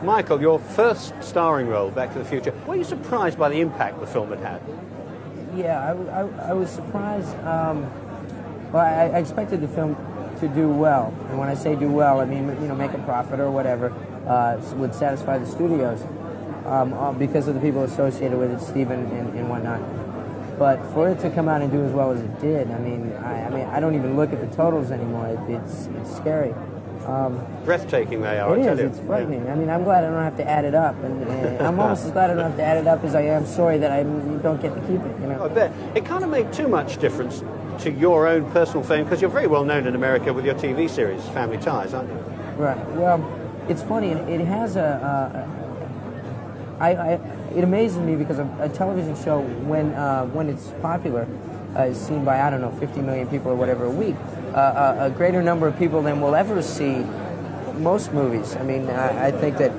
Michael, your first starring role, Back to the Future, were you surprised by the impact the film had had? Yeah, I was surprised. Well, I expected the film to do well, and when I say do well, I mean, you know, make a profit or whatever, would satisfy the studios because of the people associated with it, Steven and whatnot. But for it to come out and do as well as it did, I mean, I don't even look at the totals anymore. It's scary. Breathtaking they are, I tell you. It's frightening. Yeah. I mean, I'm glad I don't have to add it up, and I'm almost as glad I don't have to add it up as I am sorry that I don't get to keep it. You know, I bet it kind of made too much difference to your own personal fame because you're very well known in America with your TV series, Family Ties, aren't you? Right. Well, it's funny. It has it amazes me because a television show, when it's popular, is seen by, I don't know, 50 million people or whatever a week. A greater number of people than will ever see most movies. I mean, I think that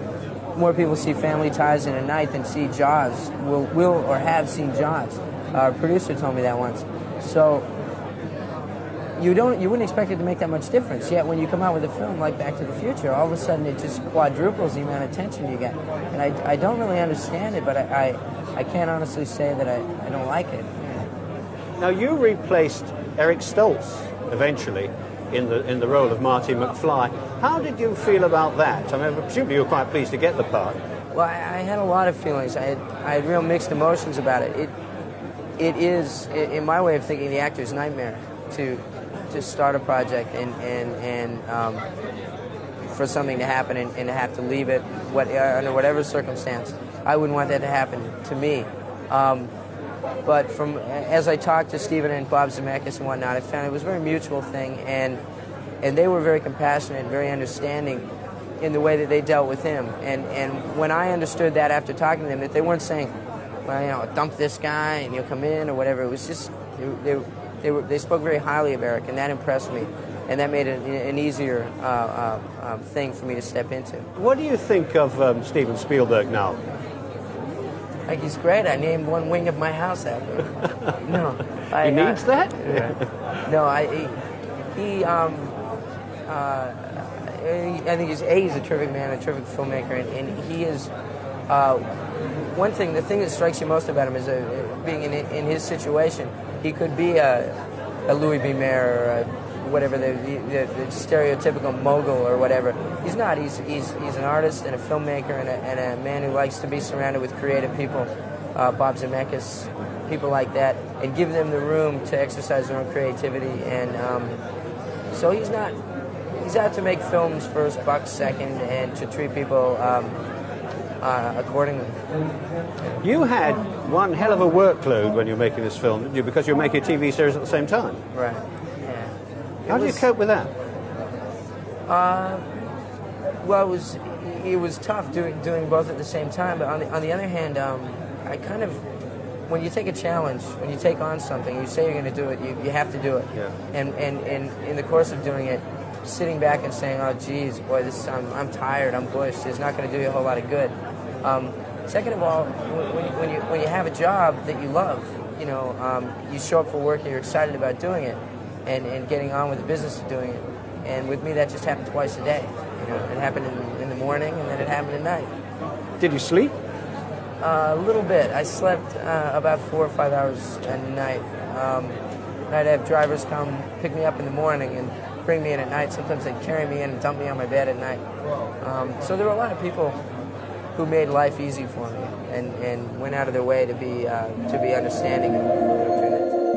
more people see Family Ties in a night than see Jaws, will or have seen Jaws. Our producer told me that once. So you wouldn't expect it to make that much difference. Yet when you come out with a film like Back to the Future, all of a sudden it just quadruples the amount of attention you get. And I don't really understand it, but I can't honestly say that I don't like it. Now you replaced Eric Stoltz eventually in the role of Marty McFly. How did you feel about that? I mean, presumably you were quite pleased to get the part. Well, I had a lot of feelings. I had real mixed emotions about it. It is, in my way of thinking, the actor's nightmare to start a project and for something to happen and to have to leave it under whatever circumstance. I wouldn't want that to happen to me. But as I talked to Stephen and Bob Zemeckis and whatnot, I found it was a very mutual thing, and they were very compassionate and very understanding in the way that they dealt with him. And when I understood that after talking to them, that they weren't saying, well, you know, dump this guy and you'll come in or whatever. It was just they spoke very highly of Eric, and that impressed me, and that made it an easier thing for me to step into. What do you think of Steven Spielberg now? I think he's great. I named one wing of my house after him. No, he needs that? Yeah. No, I think he's a terrific man, a terrific filmmaker, and he is. The thing that strikes you most about him is being in his situation. He could be a Louis B. Mayer or whatever, the stereotypical mogul or whatever. He's not. He's an artist and a filmmaker and a man who likes to be surrounded with creative people, Bob Zemeckis, people like that, and give them the room to exercise their own creativity. And so he's not. He's out to make films first, buck second, and to treat people accordingly. You had one hell of a workload when you were making this film, didn't you? Because you were making a TV series at the same time. Right. Yeah. How do you cope with that? Well, it was tough doing both at the same time. But on the other hand, I kind of, when you take a challenge, when you take on something, you say you're going to do it, you have to do it. Yeah. And in the course of doing it, sitting back and saying, "Oh, geez, boy, I'm tired, I'm bushed," is not going to do you a whole lot of good. Second of all, when you have a job that you love, you know, you show up for work and you're excited about doing it, and getting on with the business of doing it. And with me, that just happened twice a day. You know, it happened in the morning, and then it happened at night. Did you sleep? A little bit. I slept about 4 or 5 hours a night. I'd have drivers come pick me up in the morning and bring me in at night. Sometimes they'd carry me in and dump me on my bed at night. So there were a lot of people who made life easy for me and went out of their way to be understanding of it.